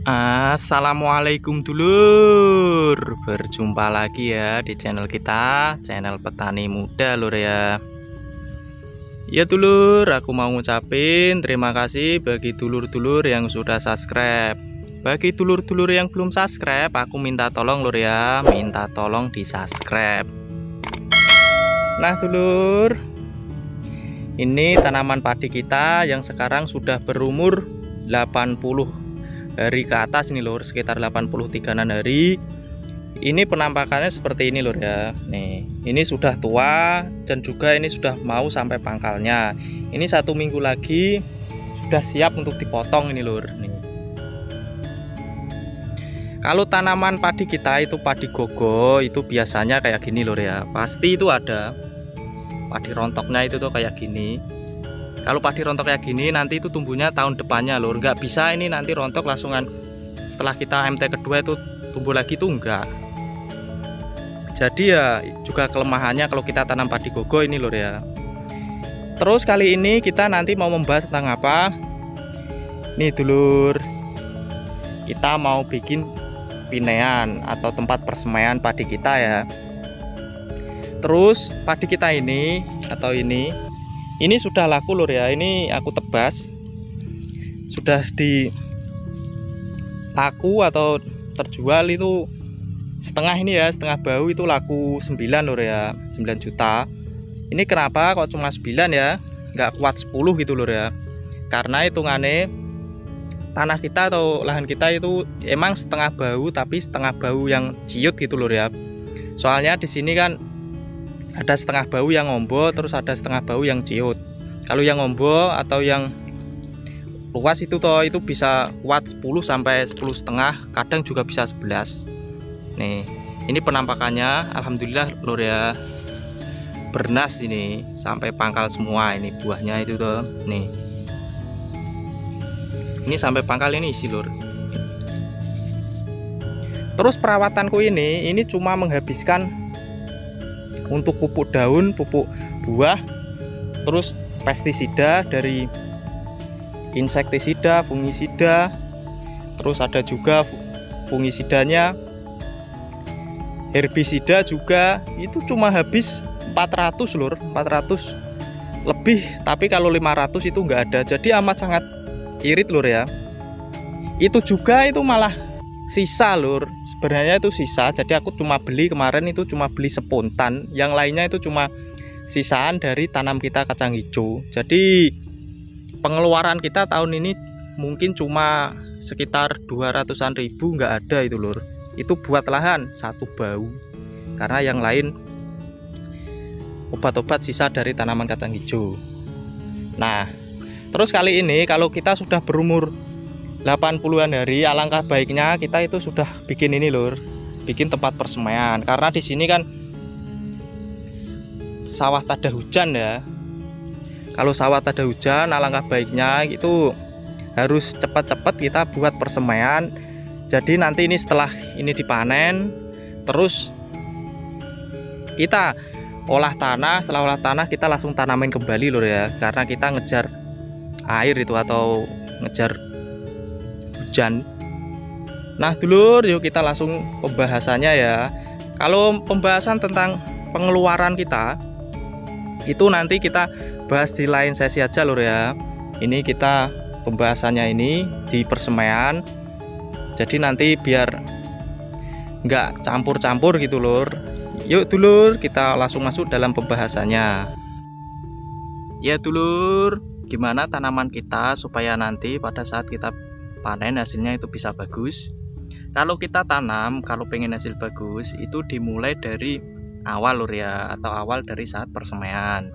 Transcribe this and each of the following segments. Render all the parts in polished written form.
Assalamualaikum dulur, berjumpa lagi ya di channel kita, channel petani muda lur ya. Ya dulur, aku mau ngucapin terima kasih bagi dulur-dulur yang sudah subscribe. Bagi dulur-dulur yang belum subscribe, aku minta tolong lur ya, minta tolong di subscribe. Nah dulur, ini tanaman padi kita yang sekarang sudah berumur 80 hari ke atas ini lur, sekitar 83an hari. Ini penampakannya seperti ini lur ya. Nih, ini sudah tua dan juga ini sudah mau sampai pangkalnya. Ini 1 minggu lagi sudah siap untuk dipotong ini lur. Nih. Kalau tanaman padi kita itu padi gogo itu biasanya kayak gini lur ya. Pasti itu ada padi rontoknya itu tuh kayak gini. Kalau padi rontok kayak gini nanti itu tumbuhnya tahun depannya lur, nggak bisa ini nanti rontok langsungan setelah kita MT kedua itu tumbuh lagi tuh enggak. Jadi ya juga kelemahannya kalau kita tanam padi gogo ini lur ya. Terus kali ini kita nanti mau membahas tentang apa nih dulur, kita mau bikin pinean atau tempat persemaian padi kita ya. Terus padi kita ini atau ini sudah laku lur ya. Ini aku tebas sudah di laku atau terjual itu setengah ini ya, setengah bau itu laku 9 lur ya, 9 juta. Ini kenapa kok cuma 9 ya, nggak kuat 10 gitu lur ya, karena hitungannya tanah kita atau lahan kita itu emang setengah bau, tapi setengah bau yang ciut gitu lur ya. Soalnya di sini kan ada setengah bau yang ngombo, terus ada setengah bau yang ciut. Kalau yang ngombo atau yang luas itu toh itu bisa kuat 10 sampai 10,5, kadang juga bisa 11. Nih, ini penampakannya alhamdulillah lur ya. Bernas ini sampai pangkal semua ini buahnya itu toh. Nih. Ini sampai pangkal ini isi lur. Terus perawatanku ini cuma menghabiskan untuk pupuk daun, pupuk buah, terus pestisida dari insektisida, fungisida, terus ada juga fungisidanya, herbisida juga. Itu cuma habis 400 lur, 400 lebih, tapi kalau 500 itu enggak ada. Jadi amat sangat irit lur ya. Itu juga itu malah sisa lur, sebenarnya itu sisa. Jadi aku cuma beli kemarin itu cuma beli spontan, yang lainnya itu cuma sisaan dari tanam kita kacang hijau. Jadi pengeluaran kita tahun ini mungkin cuma sekitar 200-an ribu, nggak ada itu lur. Itu buat lahan 1 bau, karena yang lain obat-obat sisa dari tanaman kacang hijau. Nah terus kali ini kalau kita sudah berumur 80-an hari, alangkah baiknya kita itu sudah bikin ini lur, bikin tempat persemaian. Karena di sini kan sawah tada hujan ya. Kalau sawah tada hujan, alangkah baiknya itu harus cepat-cepat kita buat persemaian. Jadi nanti ini setelah ini dipanen, terus kita olah tanah. Setelah olah tanah kita langsung tanamin kembali lur ya, karena kita ngejar air itu atau ngejar hujan. Nah dulur, yuk kita langsung pembahasannya ya. Kalau pembahasan tentang pengeluaran kita itu nanti kita bahas di lain sesi aja lur ya. Ini kita pembahasannya ini di persemaian, jadi nanti biar nggak campur-campur gitu lur. Yuk dulur, kita langsung masuk dalam pembahasannya. Ya dulur, gimana tanaman kita supaya nanti pada saat kita panen hasilnya itu bisa bagus. Kalau kita tanam, kalau pengen hasil bagus itu dimulai dari awal lur ya, atau awal dari saat persemaian.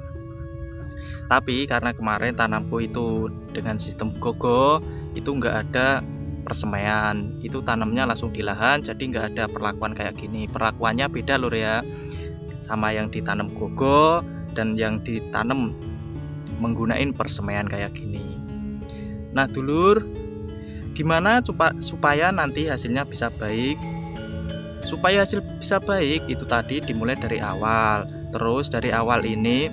Tapi karena kemarin tanamku itu dengan sistem gogo, itu enggak ada persemaian, itu tanamnya langsung di lahan, jadi enggak ada perlakuan kayak gini. Perlakuannya beda lur ya, sama yang ditanam gogo dan yang ditanam menggunakan persemaian kayak gini. Nah dulur, gimana supaya nanti hasilnya bisa baik? Supaya hasil bisa baik itu tadi dimulai dari awal. Terus dari awal ini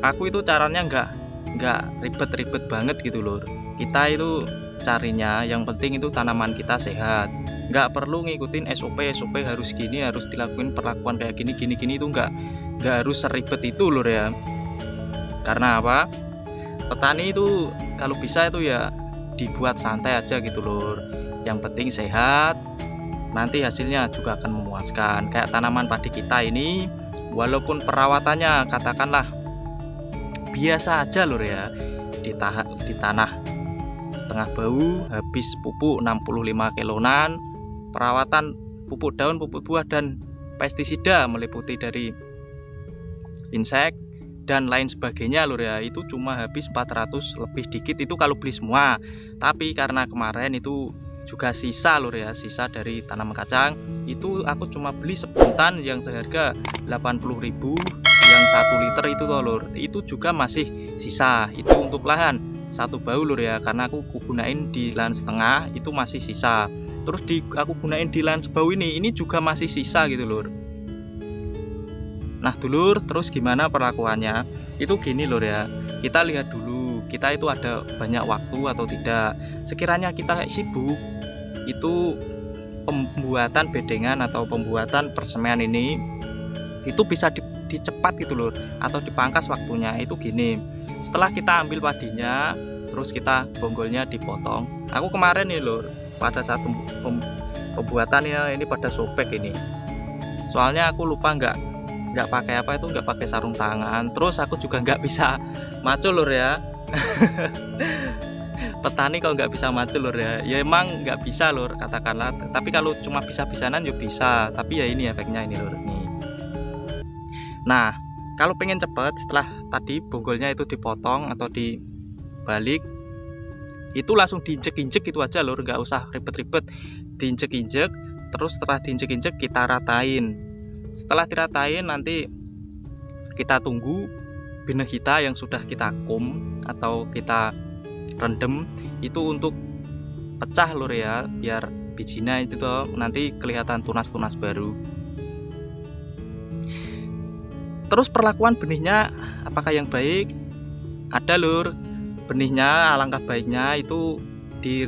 aku itu caranya nggak ribet-ribet banget gitu lur. Kita itu carinya yang penting itu tanaman kita sehat. Nggak perlu ngikutin SOP harus gini, harus dilakuin perlakuan kayak gini itu nggak harus seribet itu lur ya. Karena apa, petani itu kalau bisa itu ya dibuat santai aja gitu lur. Yang penting sehat, nanti hasilnya juga akan memuaskan. Kayak tanaman padi kita ini, walaupun perawatannya katakanlah biasa aja lur ya, di tanah setengah bau, habis pupuk 65 kilonan, perawatan pupuk daun, pupuk buah, dan pestisida meliputi dari insek dan lain sebagainya lur ya, itu cuma habis 400 lebih dikit itu kalau beli semua. Tapi karena kemarin itu juga sisa lur ya, sisa dari tanaman kacang itu aku cuma beli sepuntan yang seharga 80.000 yang 1 liter itu toh lur, itu juga masih sisa. Itu untuk lahan 1 bau lur ya, karena aku gunain di lahan setengah itu masih sisa. Terus aku gunain di lahan sebau ini juga masih sisa gitu lur. Nah dulur, terus gimana perlakuannya? Itu gini lur ya, kita lihat dulu kita itu ada banyak waktu atau tidak. Sekiranya kita sibuk, itu pembuatan bedengan atau pembuatan persemaian ini itu bisa dicepat gitu lur, atau dipangkas waktunya. Itu gini, setelah kita ambil padinya, terus kita bonggolnya dipotong. Aku kemarin nih lur, pada saat pembuatannya ini pada sobek ini, soalnya aku lupa nggak pakai apa itu, nggak pakai sarung tangan. Terus aku juga nggak bisa macul lur ya. Petani kalau nggak bisa macul lur ya, ya emang nggak bisa lur katakanlah. Tapi kalau cuma bisa-bisanan ya bisa. Tapi ya ini efeknya ini lur nih. Nah kalau pengen cepet, setelah tadi bonggolnya itu dipotong atau dibalik, itu langsung diinjek-injek itu aja lur, nggak usah ribet-ribet. Diinjek-injek, terus setelah diinjek-injek kita ratain. Setelah diratain nanti kita tunggu benih kita yang sudah kita kum atau kita rendem itu untuk pecah lur ya, biar bijinya itu tuh nanti kelihatan tunas-tunas baru. Terus perlakuan benihnya apakah yang baik? Ada lur, benihnya alangkah baiknya itu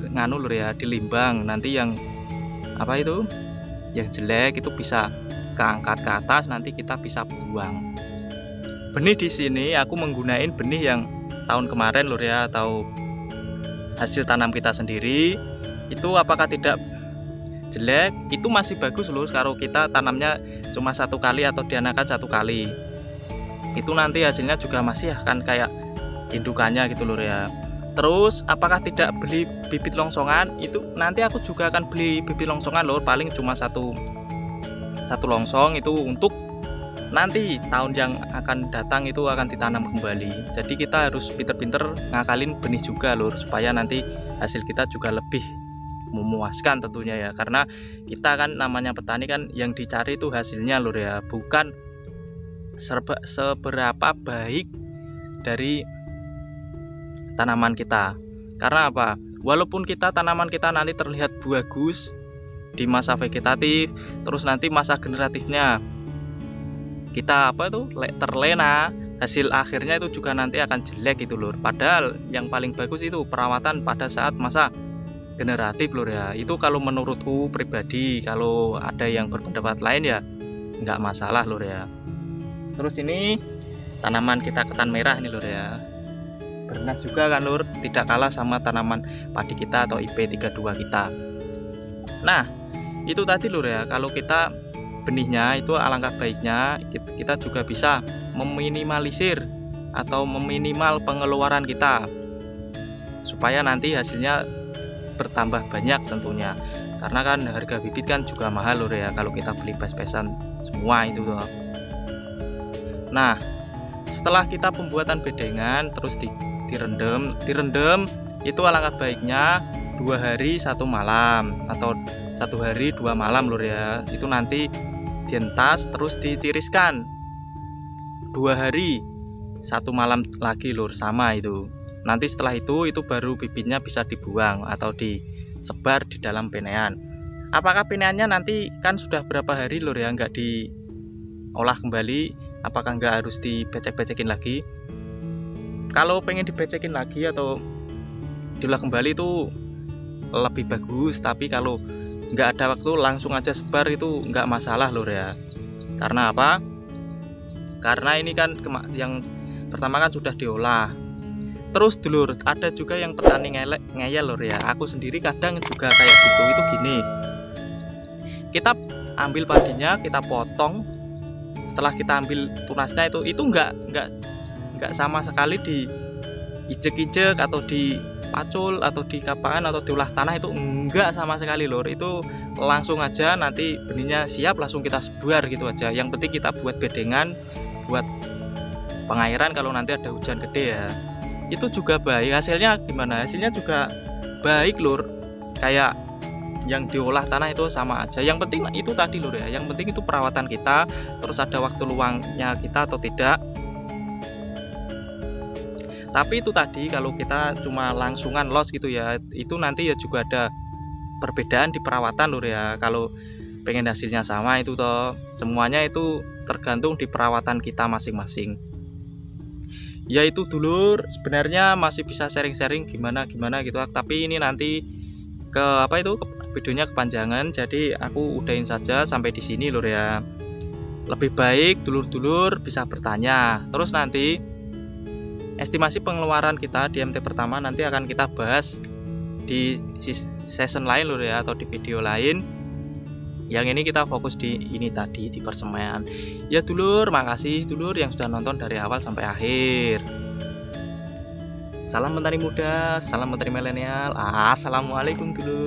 nganu lur ya, dilimbang. Nanti yang apa itu, yang jelek itu bisa keangkat ke atas, nanti kita bisa buang. Benih di sini aku menggunakan benih yang tahun kemarin lur ya, atau hasil tanam kita sendiri. Itu apakah tidak jelek? Itu masih bagus lur, kalau kita tanamnya cuma 1 kali atau dianakan 1 kali. Itu nanti hasilnya juga masih akan kayak indukannya gitu lur ya. Terus apakah tidak beli bibit longsongan? Itu nanti aku juga akan beli bibit longsongan lur, paling cuma satu longsong itu untuk nanti tahun yang akan datang itu akan ditanam kembali. Jadi kita harus pinter-pinter ngakalin benih juga lur, supaya nanti hasil kita juga lebih memuaskan tentunya ya. Karena kita kan namanya petani kan yang dicari itu hasilnya lur ya, bukan seberapa baik dari tanaman kita. Karena apa, walaupun tanaman kita nanti terlihat bagus di masa vegetatif, terus nanti masa generatifnya kita terlena, hasil akhirnya itu juga nanti akan jelek gitu lur. Padahal yang paling bagus itu perawatan pada saat masa generatif lur ya. Itu kalau menurutku pribadi, kalau ada yang berpendapat lain ya nggak masalah lur ya. Terus ini tanaman kita ketan merah ini lur ya, bernas juga kan lur, tidak kalah sama tanaman padi kita atau IP32 kita. Nah itu tadi lur ya, kalau kita benihnya itu alangkah baiknya kita juga bisa meminimalisir atau meminimal pengeluaran kita, supaya nanti hasilnya bertambah banyak tentunya. Karena kan harga bibit kan juga mahal lur ya, kalau kita beli pes-pesan semua itu tuh. Nah setelah kita pembuatan bedengan terus direndam itu alangkah baiknya 2 hari 1 malam atau 1 hari 2 malam lur ya. Itu nanti dientas terus ditiriskan 2 hari 1 malam lagi lur, sama itu. Nanti setelah itu baru bibitnya bisa dibuang atau disebar di dalam penean. Apakah peneannya nanti kan sudah berapa hari lur ya nggak diolah kembali, apakah nggak harus dibecek-becekin lagi? Kalau pengen dibecekin lagi atau diolah kembali itu lebih bagus. Tapi kalau nggak ada waktu langsung aja sebar itu nggak masalah lur ya. Karena apa? Karena ini kan yang pertama kan sudah diolah. Terus dulur, ada juga yang petani ngeyel lur ya. Aku sendiri kadang juga kayak gitu. Itu gini, kita ambil padinya, kita potong. Setelah kita ambil tunasnya itu nggak sama sekali diijek-ijek atau dipacul atau di kapangan atau diolah tanah, itu enggak sama sekali lur. Itu langsung aja nanti benihnya siap langsung kita sebar gitu aja. Yang penting kita buat bedengan, buat pengairan kalau nanti ada hujan gede ya. Itu juga baik. Hasilnya gimana? Hasilnya juga baik lur. Kayak yang diolah tanah itu sama aja. Yang penting itu tadi lur ya. Yang penting itu perawatan kita, terus ada waktu luangnya kita atau tidak. Tapi itu tadi kalau kita cuma langsungan los gitu ya, itu nanti ya juga ada perbedaan di perawatan lur ya. Kalau pengen hasilnya sama itu toh, semuanya itu tergantung di perawatan kita masing-masing. Ya itu dulur, sebenarnya masih bisa sharing-sharing gimana gitu, tapi ini nanti videonya kepanjangan, jadi aku udahin saja sampai di sini lur ya. Lebih baik dulur-dulur bisa bertanya. Terus nanti estimasi pengeluaran kita di MT pertama nanti akan kita bahas di season lain lur ya, atau di video lain. Yang ini kita fokus di ini tadi, di persemaian. Ya dulur, makasih dulur yang sudah nonton dari awal sampai akhir. Salam petani muda, salam petani milenial. Assalamualaikum dulur.